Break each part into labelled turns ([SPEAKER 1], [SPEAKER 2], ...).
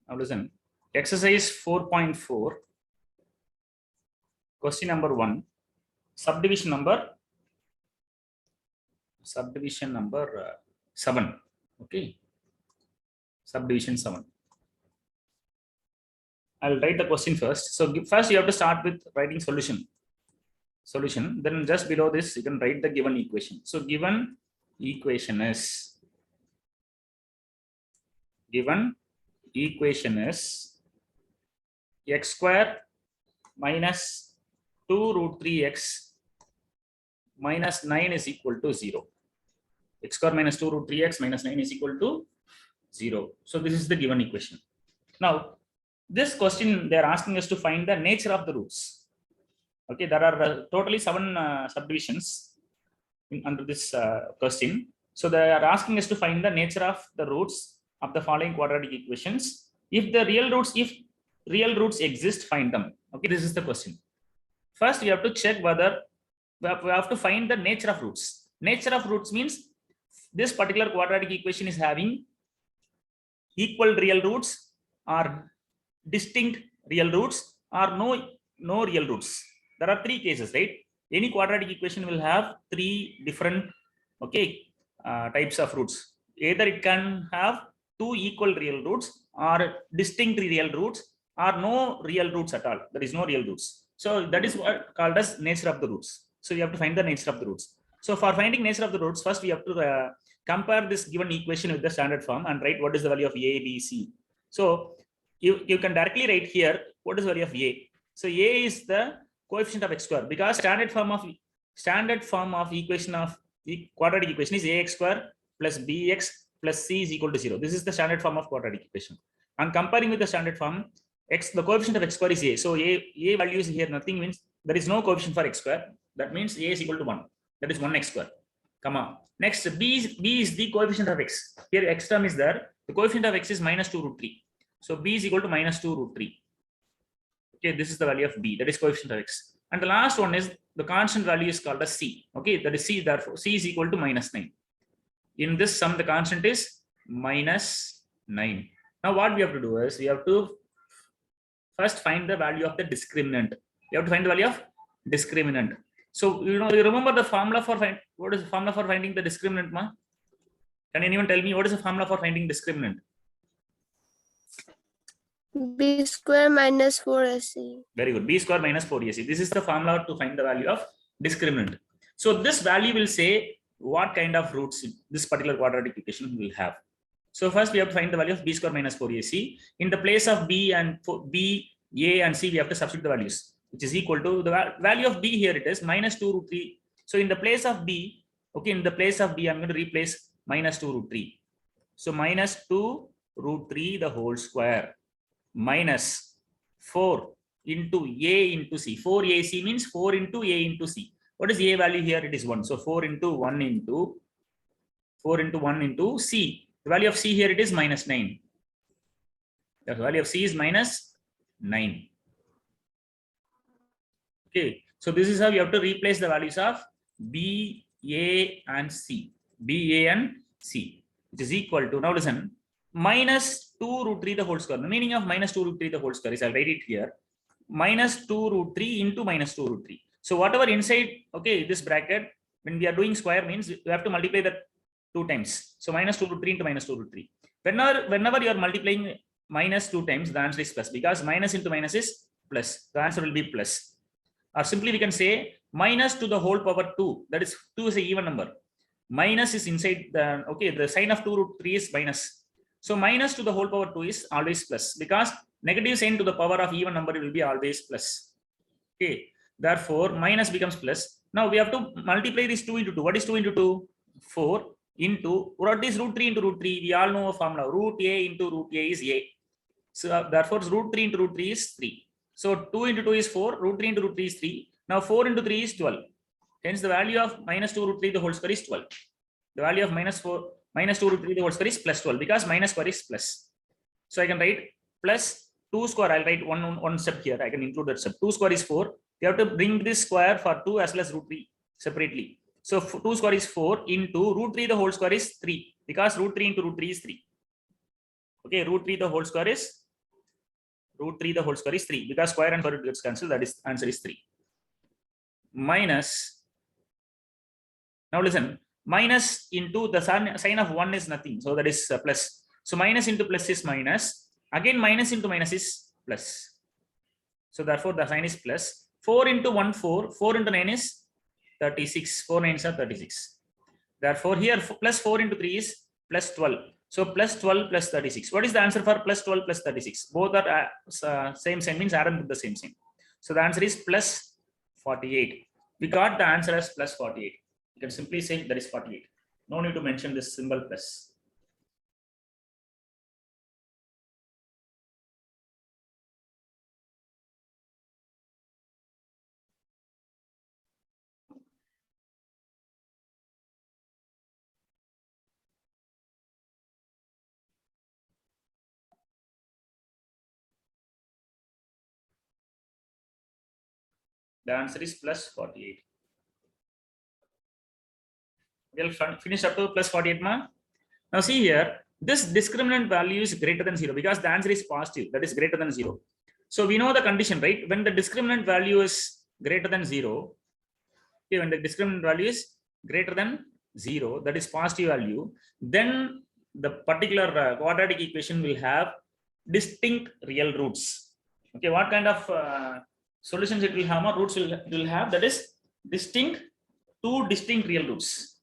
[SPEAKER 1] Now listen, exercise 4.4, question number 1, subdivision number 7. Okay, subdivision 7. I'll write the question first. So first you have to start with writing solution. Then just below this you can write the given equation. So given equation is x square minus 2 root 3x minus 9 is equal to 0. X square minus 2 root 3x minus 9 is equal to 0. So this is the given equation. Now this question they are asking us to find the nature of the roots. Okay, there are totally 7 subdivisions under this question. So they are asking us to find the nature of the roots of the following quadratic equations. If real roots exist, find them. Okay, this is the question. First, we have to check whether we have to find the nature of roots. Nature of roots means this particular quadratic equation is having equal real roots or distinct real roots or no real roots. There are 3 cases, right? Any quadratic equation will have 3 different types of roots. Either it can have 2 equal real roots or distinct real roots or no real roots at all. There is no real roots. So that is what called as nature of the roots. So you have to find the nature of the roots. So for finding nature of the roots, first we have to compare this given equation with the standard form and write what is the value of a, b, c. So you can directly write here what is the value of a. So a is the coefficient of x square, because standard form of equation of quadratic equation is ax square plus bx plus c is equal to 0. This is the standard form of quadratic equation. And comparing with the standard form, the coefficient of x square is a. So a value is here nothing, means there is no coefficient for x square. That means a is equal to 1. That is 1x square. Come on. Next, b is the coefficient of x. Here x term is there. The coefficient of x is minus 2 root 3. So b is equal to minus 2 root 3. Okay, this is the value of b. That is coefficient of x. And the last one is the constant value is called as c. Okay, that is c. Therefore, c is equal to minus 9. In this sum, the constant is minus 9. Now, what we have to do is we have to first find the value of the discriminant. We have to find the value of discriminant. So you remember the formula for what is the formula for finding the discriminant, ma? Can anyone tell me what is the formula for finding discriminant?
[SPEAKER 2] B square minus 4ac.
[SPEAKER 1] Very good. B square minus 4ac. This is the formula to find the value of discriminant. So this value will say what kind of roots this particular quadratic equation will have. So first we have to find the value of b square minus 4ac. In the place of b, a, and c, we have to substitute the values, which is equal to the value of b here. It is minus 2 root 3. So in the place of b, okay, I'm going to replace minus 2 root 3. So minus 2 root 3 the whole square minus 4 into a into c. 4ac means 4 into a into c. What is a value here? It is 1. So 4 into 1 into c. The value of c here it is minus 9. The value of c is minus 9. Okay, so this is how you have to replace the values of b, a, and c. B, a, and c, which is equal to, now listen, minus 2 root 3 the whole square. The meaning of minus 2 root 3 the whole square is, I'll write it here, minus 2 root 3 into minus 2 root 3. So whatever inside, okay, this bracket, when we are doing square means we have to multiply that 2 times. So minus 2 root 3 into minus 2 root 3. Whenever you are multiplying minus 2 times, the answer is plus, because minus into minus is plus. The answer will be plus. Or simply we can say minus to the whole power 2. That is 2 is an even number. Minus is inside the, okay, the sign of 2 root 3 is minus. So minus to the whole power 2 is always plus, because negative sign to the power of even number will be always plus. Okay, therefore minus becomes plus. Now we have to multiply this 2 into 2. What is 2 into 2? 4 into, what is root 3 into root 3? We all know a formula. Root a into root a is a. So therefore root 3 into root 3 is 3. So 2 into 2 is 4. Root 3 into root 3 is 3. Now 4 into 3 is 12. Hence the value of minus 2 root 3 the whole square is 12. The value of minus 2 root 3 the whole square is plus 12, because minus square is plus. So I can write plus 2 square. I'll write one step here. I can include that step. 2 square is 4. We have to bring this square for 2 as well as root 3 separately. So 2 square is 4 into root 3 the whole square is 3, because root 3 into root 3 is 3. Okay, root 3 the whole square is root 3 the whole square is 3 because square and square root gets cancelled. That is answer is 3. Minus, now listen, minus into the sign of 1 is nothing, so that is plus. So minus into plus is minus, again minus into minus is plus, so therefore the sign is plus. 4 into 1 4, 4 into 9 is 36, 4 9s are 36. Therefore here plus 4 into 3 is plus 12, so plus 12 plus 36. What is the answer for plus 12 plus 36? Both are same sign, means add with the same sign. So the answer is plus 48. We got the answer as plus 48. You can simply say that is 48. No need to mention this symbol plus. The answer is plus 48. We'll finish up to plus 48 ma. Now see here, this discriminant value is greater than 0 because the answer is positive, that is greater than 0. So we know the condition, right? When the discriminant value is greater than 0, okay, when the discriminant value is greater than 0, that is positive value, then the particular quadratic equation will have distinct real roots. Okay, what kind of solutions it will have, or roots will have, that is two distinct real roots.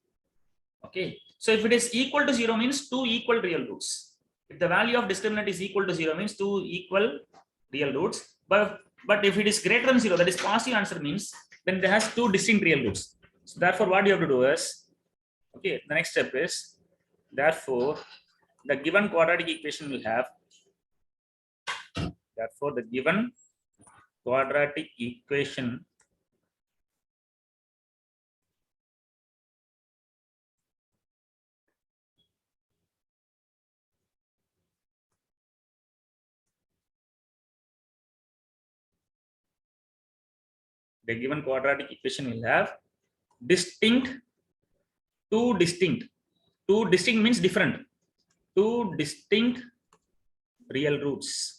[SPEAKER 1] Okay, so if it is equal to 0 means two equal real roots. If the value of discriminant is equal to 0 means two equal real roots. But if it is greater than 0, that is positive answer, means then it has two distinct real roots. So therefore what you have to do is, okay, the next step is, therefore the given quadratic equation will have, therefore the given quadratic equation will have two distinct means different, two distinct real roots.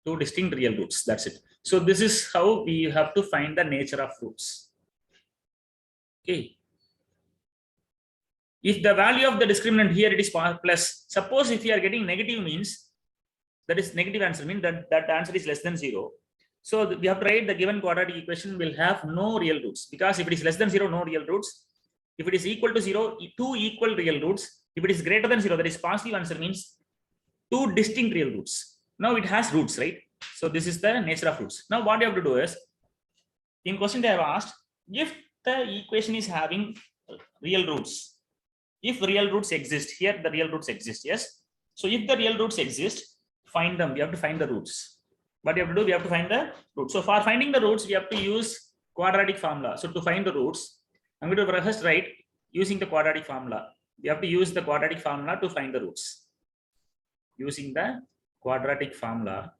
[SPEAKER 1] Two distinct real roots, that's it. So this is how we have to find the nature of roots. Okay, if the value of the discriminant here it is plus, suppose if you are getting negative, means that is negative answer, means that answer is less than 0. So we have to write the given quadratic equation will have no real roots, because if it is less than 0, no real roots. If it is equal to 0, two equal real roots. If it is greater than 0, that is positive answer, means two distinct real roots. Now it has roots, right? So this is the nature of roots. Now what you have to do is, in question they have asked, if the equation is having real roots, if real roots exist, here the real roots exist, yes. So if the real roots exist, find them. We have to find the roots. What you have to do, we have to find the roots. So for finding the roots, we have to use quadratic formula. So to find the roots, I'm going to first write using the quadratic formula. We have to use the quadratic formula to find the roots. Using the quadratic formula,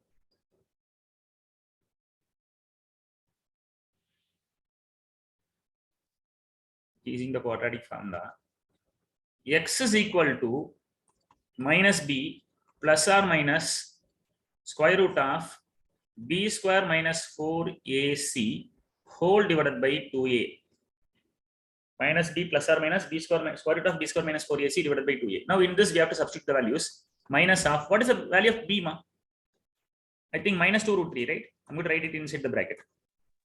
[SPEAKER 1] x is equal to minus b plus or minus square root of b square minus 4ac whole divided by 2a. Minus b plus or minus b square root of b square minus 4ac divided by 2a. Now in this we have to substitute the values. Minus of, what is the value of b, ma? I think minus 2 root 3, right? I'm going to write it inside the bracket.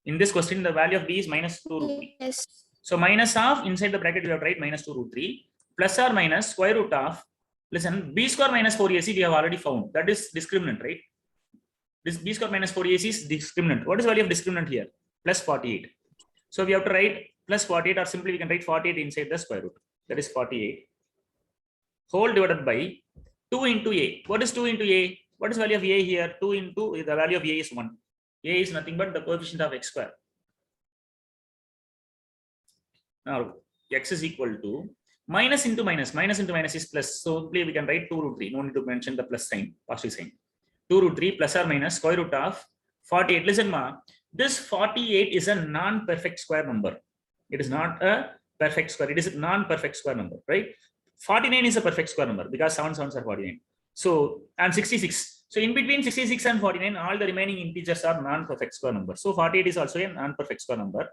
[SPEAKER 1] In this question, the value of b is minus 2 root 3.
[SPEAKER 2] Yes.
[SPEAKER 1] So minus of, inside the bracket we have to write minus 2 root 3 plus or minus square root of, listen, b square minus 4ac we have already found. That is discriminant, right? This b square minus 4ac is discriminant. What is the value of discriminant here? Plus 48. So we have to write plus 48, or simply we can write 48 inside the square root. That is 48 whole divided by 2 into a. What is 2 into a? What is the value of a here? 2 into, the value of a is 1. A is nothing but the coefficient of x square. Now x is equal to minus into minus. Minus into minus is plus. So we can write 2 root 3. No need to mention the plus sign, positive sign. 2 root 3 plus or minus square root of 48. Listen, ma, this 48 is a non-perfect square number. It is not a perfect square. It is a non-perfect square number, right? 49 is a perfect square number because 7 sevens are 49. So, and 66. So in between 66 and 49, all the remaining integers are non-perfect square numbers. So 48 is also a non-perfect square number.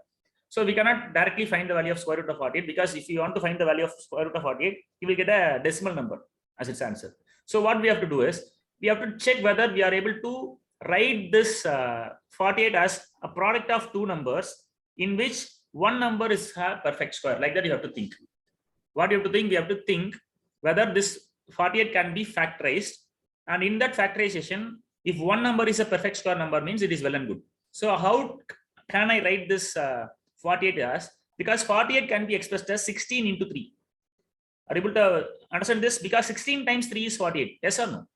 [SPEAKER 1] So we cannot directly find the value of square root of 48, because if you want to find the value of square root of 48, you will get a decimal number as its answer. So what we have to do is, we have to check whether we are able to write this 48 as a product of two numbers in which one number is a perfect square. Like that you have to think. What you have to think? We have to think whether this 48 can be factorized, and in that factorization, if one number is a perfect square number, means it is well and good. So how can I write this 48 as? Because 48 can be expressed as 16 into 3. Are you able to understand this? Because 16 times 3 is 48. Yes or no?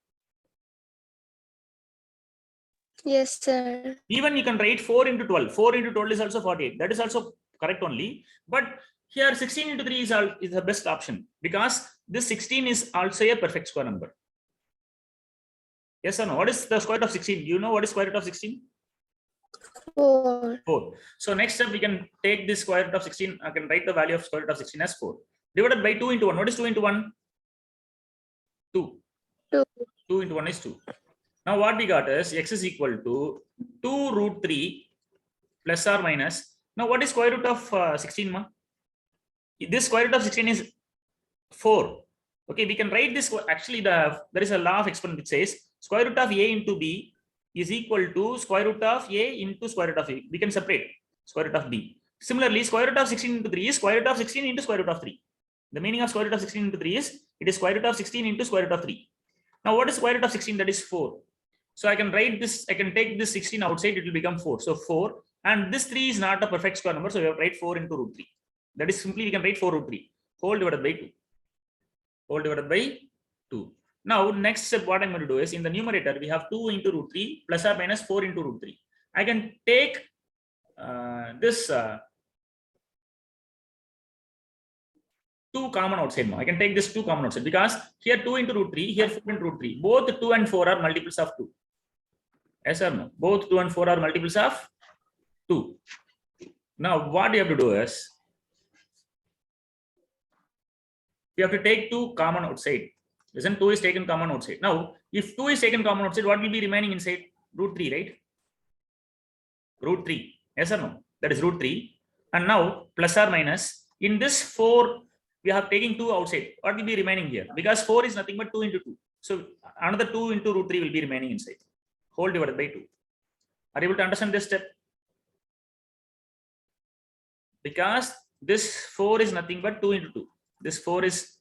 [SPEAKER 2] Yes, sir.
[SPEAKER 1] Even you can write 4 into 12. 4 into 12 is also 48. That is also correct only. But here 16 into 3 is the best option, because this 16 is also a perfect square number. Yes or no? What is the square root of 16? You know what is square root of 16?
[SPEAKER 2] 4.
[SPEAKER 1] 4. So next step, we can take this square root of 16. I can write the value of square root of 16 as 4. Divided by 2 into 1. What is 2 into 1? 2.
[SPEAKER 2] 2.
[SPEAKER 1] 2 into 1 is 2. Now what we got is x is equal to 2 root 3 plus or minus. Now what is square root of 16? Ma? This square root of 16 is 4. Okay, we can write this. Actually, there is a law of exponent which says square root of a into b is equal to square root of a into square root of a. We can separate square root of b. Similarly, square root of 16 into 3 is square root of 16 into square root of 3. The meaning of square root of 16 into 3 is it is square root of 16 into square root of 3. Now, what is square root of 16? That is 4. So I can write this, I can take this 16 outside, it will become 4. So 4, and this 3 is not a perfect square number, so we have to write 4 into root 3. That is simply we can write 4 root 3 whole divided by 2. Whole divided by 2. Now, next step, what I'm going to do is, in the numerator, we have 2 into root 3 plus or minus 4 into root 3. I can take this 2 common outside now. I can take this 2 common outside, because here 2 into root 3, here 4 into root 3. Both 2 and 4 are multiples of 2. Yes or no? Both 2 and 4 are multiples of 2. Now, what you have to do is, we have to take 2 common outside. Listen, 2 is taken common outside. Now, if 2 is taken common outside, what will be remaining inside? Root 3, right? Root 3. Yes or no? That is root 3. And now, plus or minus, in this 4, we are taking 2 outside. What will be remaining here? Because 4 is nothing but 2 into 2. So, another 2 into root 3 will be remaining inside. Whole divided by 2. Are you able to understand this step? Because this 4 is nothing but 2 into 2. This 4 is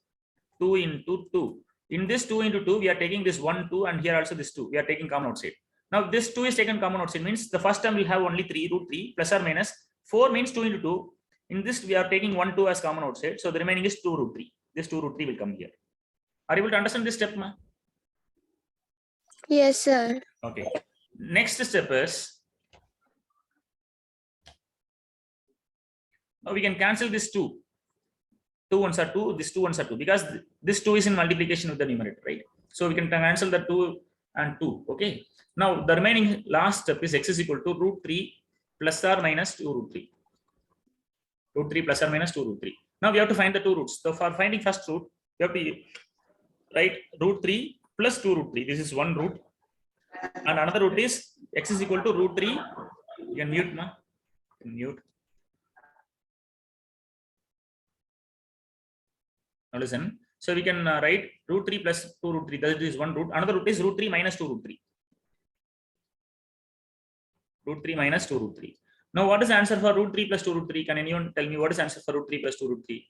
[SPEAKER 1] 2 into 2. In this 2 into 2, we are taking this 1, 2, and here also this 2. We are taking common outside. Now, this 2 is taken common outside, means the first term will have only 3, root 3, plus or minus. 4 means 2 into 2. In this, we are taking 1, 2 as common outside. So, the remaining is 2 root 3. This 2 root 3 will come here. Are you able to understand this step, ma?
[SPEAKER 2] Yes, sir.
[SPEAKER 1] Okay. Next step is, now we can cancel this 2. 2 ones are 2, this 2 ones are 2, because this 2 is in multiplication with the numerator, right? So we can cancel the 2 and 2. Okay. Now the remaining last step is x is equal to root 3 plus or minus 2 root 3. Root 3 plus or minus 2 root 3. Now we have to find the two roots. So for finding first root, we have to write root 3 plus 2 root 3. This is one root. And another root is x is equal to root 3. You can mute, ma. You can mute. Now listen. So we can write root 3 plus 2 root 3. That is one root. Another root is root 3 minus 2 root 3. Root 3 minus 2 root 3. Now what is the answer for root 3 plus 2 root 3? Can anyone tell me what is the answer for root 3 plus 2 root 3?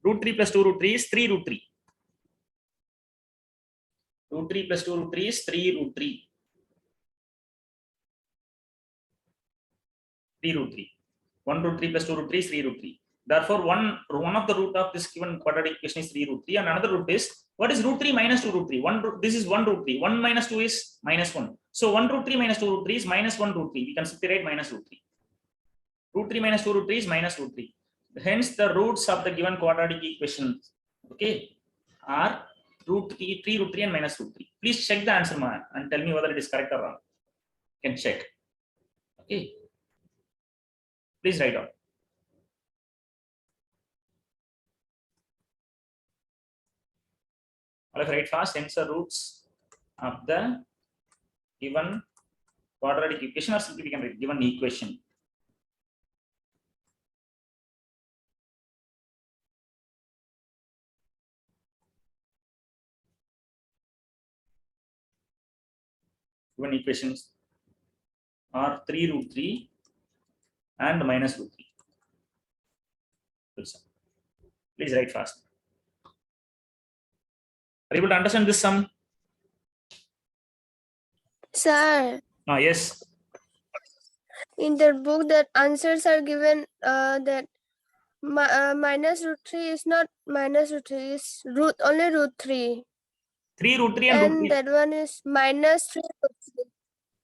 [SPEAKER 1] Root 3 plus 2 root 3 is 3 root 3. Root 3 plus 2 root 3 is 3 root 3. 3 root 3. 1 root 3 plus 2 root 3 is 3 root 3. Therefore, one of the root of this given quadratic equation is 3 root 3, and another root is, what is root 3 minus 2 root 3? This is 1 root 3. 1 minus 2 is minus 1. So 1 root 3 minus 2 root 3 is minus 1 root 3. We can simply write minus root 3. Root 3 minus 2 root 3 is minus root 3. Hence, the roots of the given quadratic equation, okay, are root 3, 3 root 3 and minus root 3. Please check the answer, man, and tell me whether it is correct or wrong. You can check. Okay. Please write down. Let's write fast. Hence the roots of the given quadratic equation, or simply we can write given equation. Given equations are 3 root 3 and minus root 3. Please write fast. Are you able to understand this sum?
[SPEAKER 2] Sir,
[SPEAKER 1] Yes.
[SPEAKER 2] in the book that answers are given that minus root 3 is not minus root 3, is only root 3.
[SPEAKER 1] 3 root 3 and root 3.
[SPEAKER 2] And that one is minus 3 root 3.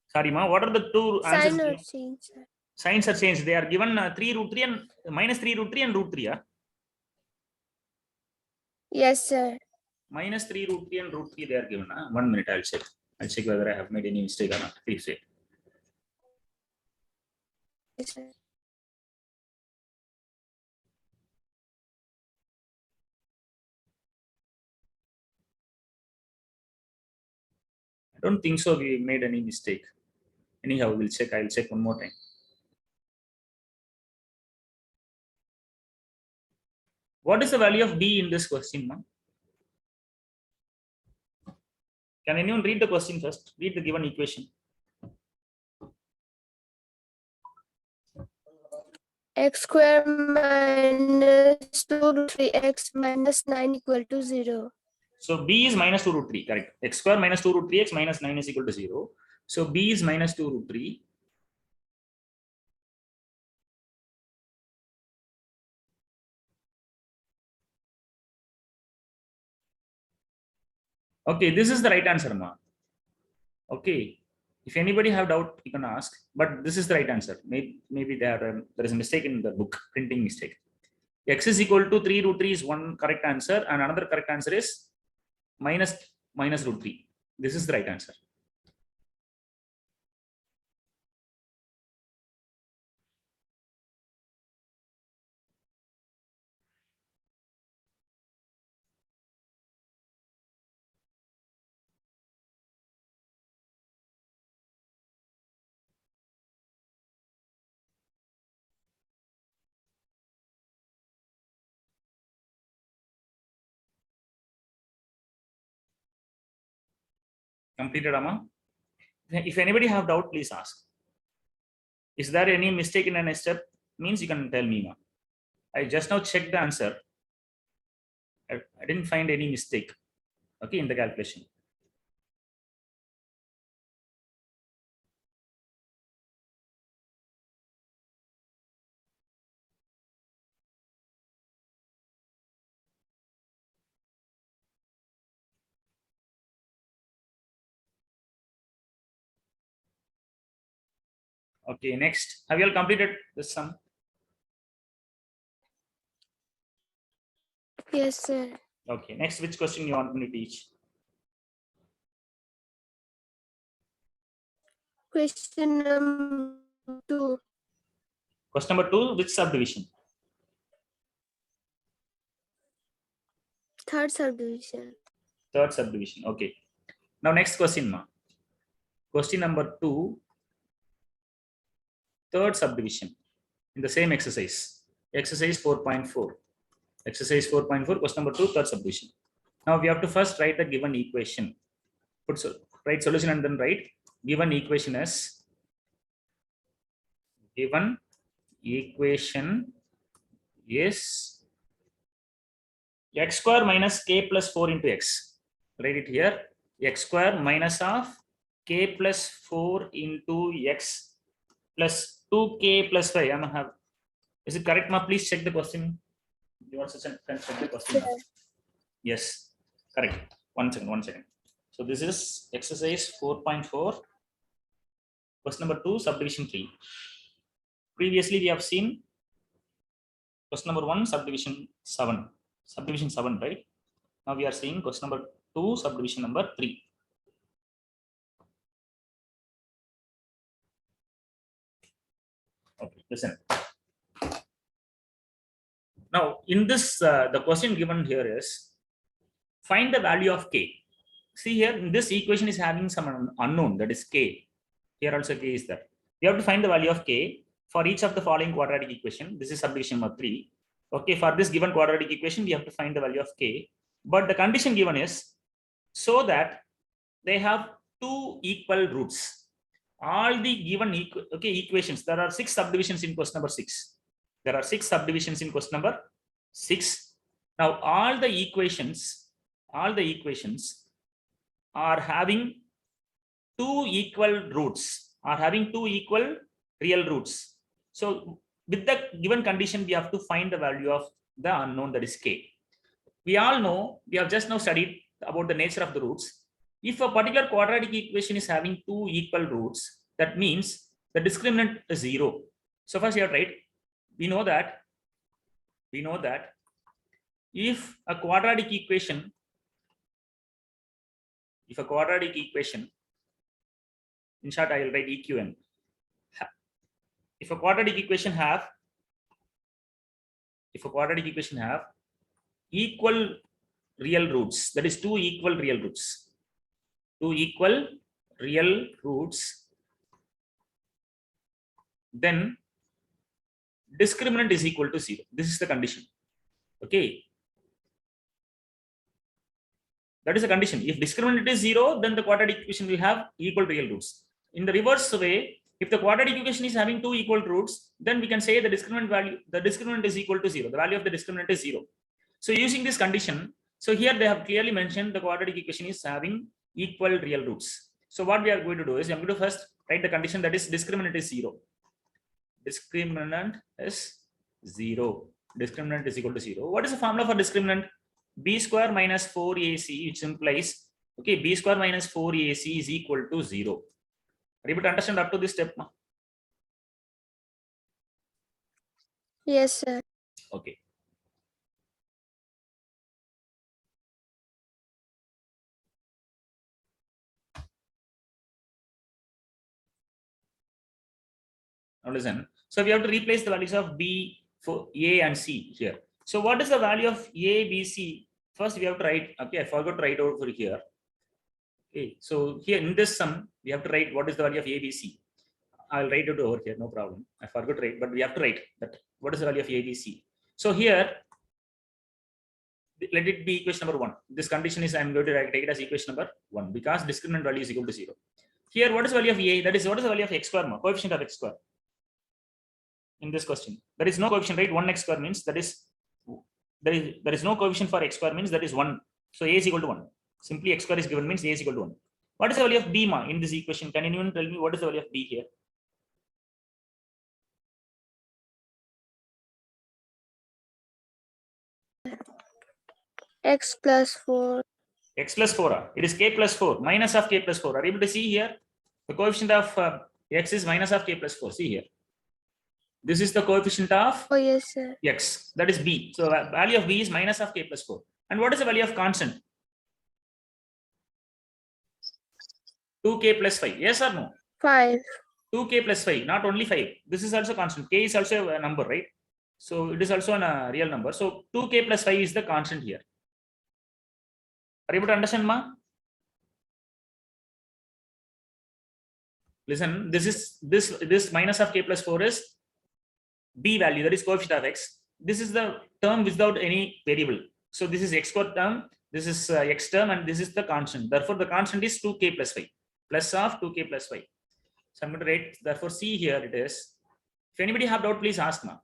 [SPEAKER 1] Sorry, ma. What are the two answers?
[SPEAKER 2] Sign or change, sir.
[SPEAKER 1] Signs are changed. They are given 3 root 3 and minus 3 root 3 and root 3.
[SPEAKER 2] Yes, sir.
[SPEAKER 1] Minus 3 root 3 and root 3 they are given. 1 minute, I'll check. I'll check whether I have made any mistake or not. Please wait.
[SPEAKER 2] Yes, sir.
[SPEAKER 1] I don't think so. We made any mistake. Anyhow, we'll check. I'll check one more time. What is the value of B in this question, ma? Can anyone read the question first? Read the given equation.
[SPEAKER 2] X square minus 2 root 3x minus 9 equal to 0.
[SPEAKER 1] So B is minus 2 root 3, correct. X square minus 2 root 3x minus 9 is equal to 0. So B is minus 2 root 3. Okay, this is the right answer, ma. Okay. If anybody have doubt, you can ask. But this is the right answer. Maybe there is a mistake in the book, printing mistake. X is equal to 3 root 3 is one correct answer, and another correct answer is minus root 3. This is the right answer. Completed, Amma? If anybody have doubt, please ask. Is there any mistake in any step? Means you can tell me, ma. I just now checked the answer. I didn't find any mistake. Okay, in the calculation. Okay, next. Have you all completed this sum?
[SPEAKER 2] Yes, sir.
[SPEAKER 1] Okay, next, which question you want me to teach?
[SPEAKER 2] Question number 2.
[SPEAKER 1] Question number 2, which subdivision?
[SPEAKER 2] Third subdivision.
[SPEAKER 1] Third subdivision. Okay. Now next question, ma. Question number 2, third subdivision in the same exercise. Exercise 4.4. Exercise 4.4, question number 2, third subdivision. Now we have to first write the given equation. Write solution and then write given equation as given equation is x square minus k plus 4 into x. Write it here. X square minus of k plus 4 into x plus 2k plus 5. I'm gonna have. Is it correct, ma? Please check the question. You want to check the question?
[SPEAKER 2] Sure.
[SPEAKER 1] Yes, correct. One second. So this is exercise 4.4. Question number 2, subdivision 3. Previously, we have seen question number 1, subdivision 7. Subdivision 7, right? Now we are seeing question number 2, subdivision number 3. Okay, listen. Now, in this, the question given here is find the value of k. See here, this equation is having some unknown, that is k. Here also k is there. We have to find the value of k for each of the following quadratic equation. This is subdivision number 3. Okay, for this given quadratic equation, we have to find the value of k. But the condition given is so that they have two equal roots. All the given equations, there are 6 subdivisions in question number 6. There are 6 subdivisions in question number 6. Now all the equations are having two equal roots, are having two equal real roots. So with the given condition, we have to find the value of the unknown, that is k. We all know, we have just now studied about the nature of the roots. If a particular quadratic equation is having two equal roots, that means the discriminant is 0. So first you have to write, we know that if a quadratic equation, in short I will write EQN. If a quadratic equation have equal real roots, that is two equal real roots, then discriminant is equal to 0. This is the condition. Okay, that is the condition. If discriminant is 0, then the quadratic equation will have equal real roots. In the reverse way, if the quadratic equation is having two equal roots, then we can say the discriminant is equal to 0. The value of the discriminant is 0. So using this condition, so here they have clearly mentioned the quadratic equation is having equal real roots. So what we are going to do is, I'm going to first write the condition, that is discriminant is 0. Discriminant is 0. Discriminant is equal to 0. What is the formula for discriminant? B square minus 4AC, which implies, okay, B square minus 4AC is equal to 0. Are you able to understand up to this step?
[SPEAKER 2] Yes, sir.
[SPEAKER 1] Okay. Now listen. So we have to replace the values of B for A and C here. So what is the value of A, B, C? First we have to write. Okay, I forgot to write out for here. Okay, so here in this sum, we have to write what is the value of A, B, C. I'll write it over here, no problem. I forgot to write, but we have to write that what is the value of A, B, C. So here, let it be equation number 1. This condition is, I'm going to take it as equation number 1 because discriminant value is equal to 0. Here, what is the value of A? That is, what is the value of x square? Coefficient of x square. In this question, there is no coefficient, right? 1 x square means that is, there is no coefficient for x square means that is 1. So A is equal to 1. Simply x square is given means A is equal to 1. What is the value of B in this equation? Can anyone tell me what is the value of B here?
[SPEAKER 2] X plus 4.
[SPEAKER 1] X plus 4. It is k plus 4. Minus of k plus 4. Are you able to see here? The coefficient of x is minus of k plus 4. See here. This is the coefficient of
[SPEAKER 2] Yes, sir.
[SPEAKER 1] x. That is B. So value of B is minus of k plus 4. And what is the value of constant? 2k plus 5. Yes or no?
[SPEAKER 2] 5.
[SPEAKER 1] 2k plus 5. Not only 5. This is also constant. K is also a number, right? So it is also a real number. So 2k plus 5 is the constant here. Are you able to understand, ma? Listen, this minus of k plus 4 is B value, that is coefficient of x. This is the term without any variable. So this is x square term, this is x term, and this is the constant. Therefore, the constant is 2k plus 5, plus of 2k plus 5. So I'm going to write, therefore, C here it is. If anybody have doubt, please ask now.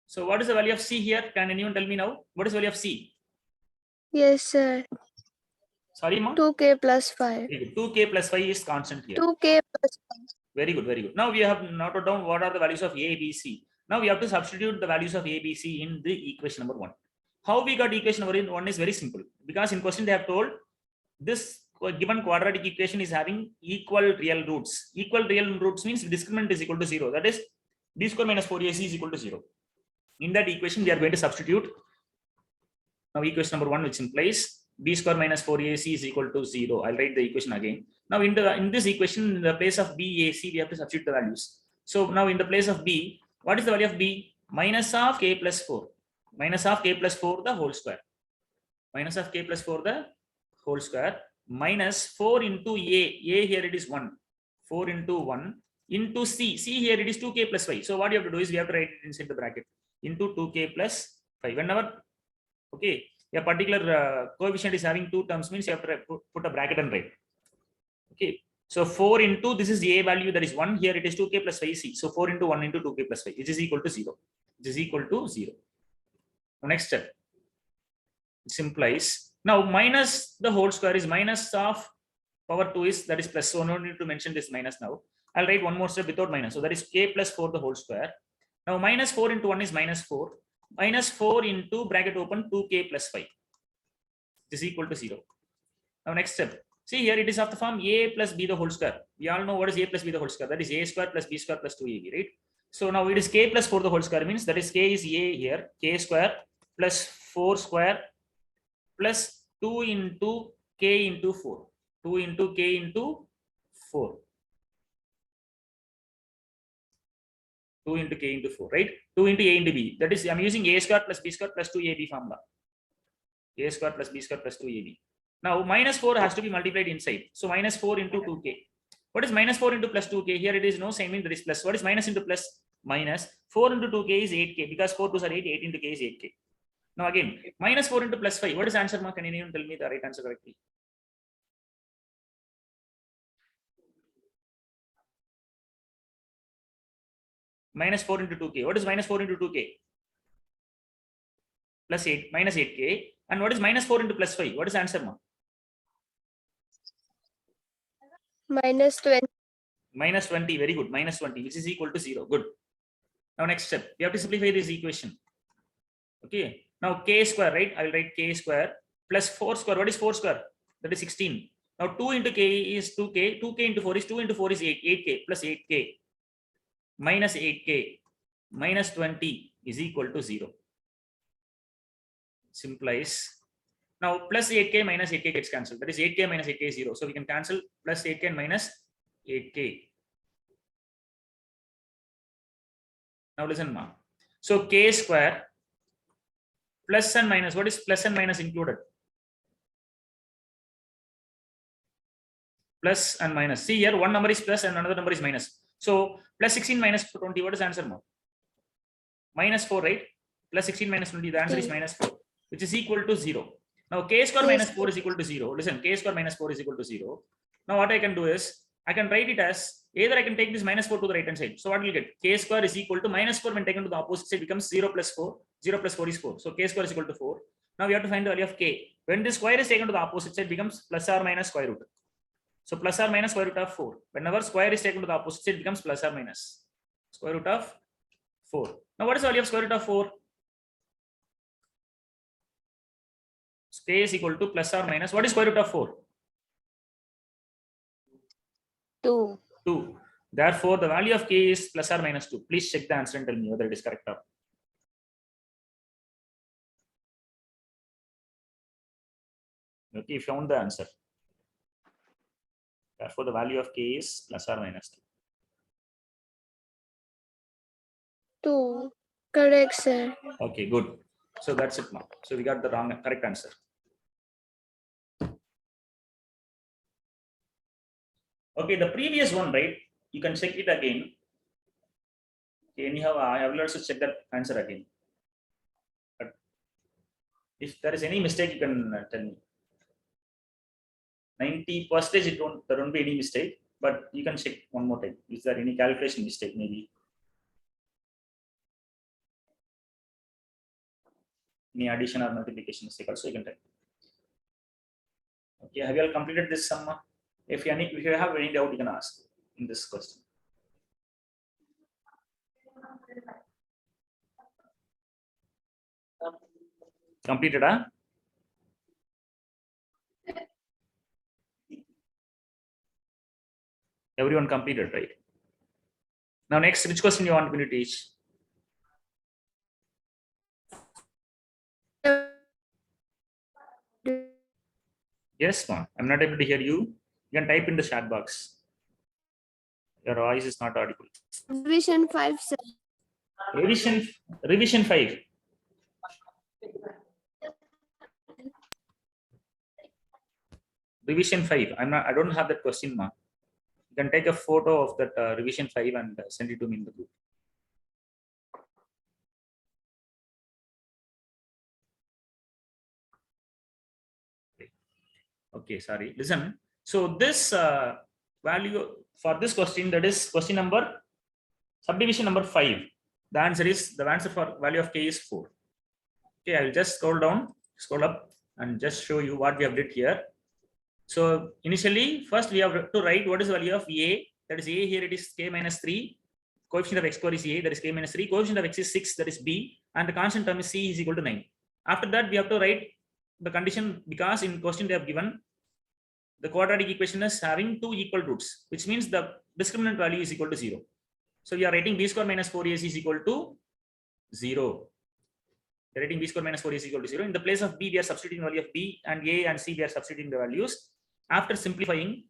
[SPEAKER 1] So what is the value of C here? Can anyone tell me now? What is the value of C?
[SPEAKER 2] Yes, sir.
[SPEAKER 1] Sorry, ma?
[SPEAKER 2] 2k plus 5.
[SPEAKER 1] 2k plus 5 is constant here.
[SPEAKER 2] 2k plus 5.
[SPEAKER 1] Very good, very good. Now we have noted down what are the values of A, B, C. Now we have to substitute the values of A, B, C in the equation number 1. How we got equation number 1 is very simple. Because in question they have told this given quadratic equation is having equal real roots. Equal real roots means discriminant is equal to 0. That is B square minus 4AC is equal to 0. In that equation, we are going to substitute. Now equation number 1, which implies B square minus 4AC is equal to 0. I'll write the equation again. Now in this equation, in the place of B, AC, we have to substitute the values. So now in the place of B, what is the value of B? Minus of k plus 4. Minus of k plus 4 the whole square. minus of k plus 4 the whole square minus 4 into a here it is 1, 4 into 1 into c here it is 2k plus 5. So what you have to do is we have to write it inside the bracket into 2k plus 5. Whenever okay a particular coefficient is having two terms means you have to put a bracket and write. Okay, so 4 into this is a value that is 1, here it is 2k plus 5c. So 4 into 1 into 2k plus 5 which is equal to 0. It is equal to 0. Now next step, it implies now minus the whole square is minus of power 2 is that is plus, so no need to mention this minus now. I'll write one more step without minus, so that is k plus 4 the whole square. Now minus 4 into 1 is minus 4, minus 4 into bracket open 2k plus 5 is equal to 0. Now next step, see here it is of the form a plus b the whole square. We all know what is a plus b the whole square, that is a square plus b square plus 2ab, right? So now it is k plus 4 the whole square means that is k is a here, k square plus 4 square plus 2 into k into 4, 2 into k into 4, 2 into k into 4, right? 2 into a into b, that is I'm using a square plus b square plus 2ab formula, a square plus b square plus 2ab. Now minus 4 has to be multiplied inside, so minus 4 into 2k. What is minus 4 into plus 2k? Here it is no sign, mean that is plus. What is minus into plus? Minus 4 into 2k is 8k, because 4 2s are 8, 8 into k is 8k. Now again minus 4 into plus 5, what is answer mark? Can anyone tell me the right answer correctly? Minus 4 into 2k, what is minus 4 into 2k? Plus 8, minus 8k. And what is minus 4 into plus 5? What is the answer mark?
[SPEAKER 2] Minus 20.
[SPEAKER 1] Minus 20, very good, minus 20, which is equal to 0. Good. Now next step, we have to simplify this equation. Okay, now k square, right? I will write k square plus 4 square. What is 4 square? That is 16. Now 2 into k is 2k, 2k into 4 is 2 into 4 is 8, 8k plus 8k minus 8k minus 20 is equal to 0. Simplies. Now plus 8k minus 8k gets cancelled. That is 8k minus 8k is 0. So we can cancel plus 8k and minus 8k. Now listen, ma. So k square plus and minus. What is plus and minus included? Plus and minus. See here, one number is plus and another number is minus. So plus 16 minus 20. What is the answer, ma? Minus 4, right? Plus 16 minus 20. The answer is minus 4, which is equal to 0. Now k square minus 4 is equal to 0. Listen, k square minus 4 is equal to 0. Now what I can do is I can write it as either I can take this minus 4 to the right hand side. So what will you get? K square is equal to minus 4 when taken to the opposite side becomes 0 plus 4. 0 plus 4 is 4. So k square is equal to 4. Now we have to find the value of k. When this square is taken to the opposite side becomes plus or minus square root. So plus or minus square root of 4. Whenever square is taken to the opposite side becomes plus or minus square root of 4. Now what is the value of square root of 4? K is equal to plus or minus. What is square root of 4?
[SPEAKER 2] 2.
[SPEAKER 1] 2. Therefore, the value of k is plus or minus 2. Please check the answer and tell me whether it is correct or not. Okay, you found the answer. Therefore, the value of k is plus or minus 2.
[SPEAKER 2] 2. Correct, sir.
[SPEAKER 1] Okay, good. So that's it now. So we got the correct answer. Okay, the previous one, right? You can check it again. Okay, anyhow, I will also check that answer again. But if there is any mistake, you can tell me. 90% there won't be any mistake, but you can check one more time. Is there any calculation mistake maybe? Any addition or multiplication mistake also you can type. Okay, have you all completed this sum? If you have any doubt, you can ask in this question. Completed, huh? Everyone completed, right? Now next, which question you want me to teach? Yes, ma'am. I'm not able to hear you. You can type in the chat box. Your voice is not audible.
[SPEAKER 2] Revision 5, sir.
[SPEAKER 1] Revision 5. revision 5. I don't have that question mark. You can take a photo of that revision 5 and send it to me in the group. Okay, sorry. Listen. So this value for this question, that is question number subdivision number 5. The answer for value of k is 4. Okay, I'll just scroll up, and just show you what we have did here. So initially, first we have to write what is the value of a. That is a here. It is k minus 3. Coefficient of x square is a. That is k minus 3. Coefficient of x is 6. That is b. And the constant term is c is equal to 9. After that, we have to write the condition, because in question they have given the quadratic equation is having 2 equal roots, which means the discriminant value is equal to 0. So we are writing b square minus 4ac is equal to 0. We are writing b square minus 4ac is equal to 0. In the place of b, we are substituting the value of b, and a and c we are substituting the values. After simplifying,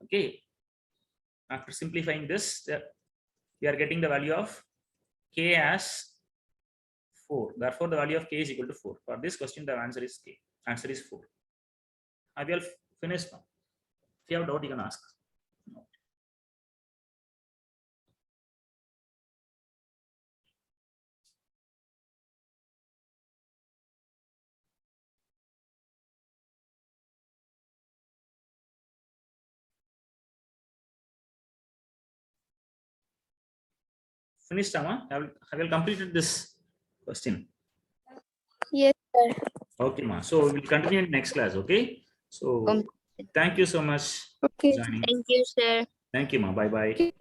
[SPEAKER 1] okay, after simplifying this, we are getting the value of k as 4. Therefore, the value of k is equal to 4. For this question, the answer is k. Answer is 4. Have you all finished now? If you have doubt, you can ask. Finished, Ama? Have you completed this question?
[SPEAKER 2] Yes, sir.
[SPEAKER 1] Okay, ma. So we will continue in next class. Okay. So thank you so much
[SPEAKER 2] Okay.
[SPEAKER 1] for joining.
[SPEAKER 3] Thank you, sir.
[SPEAKER 1] Thank you, ma. Bye bye.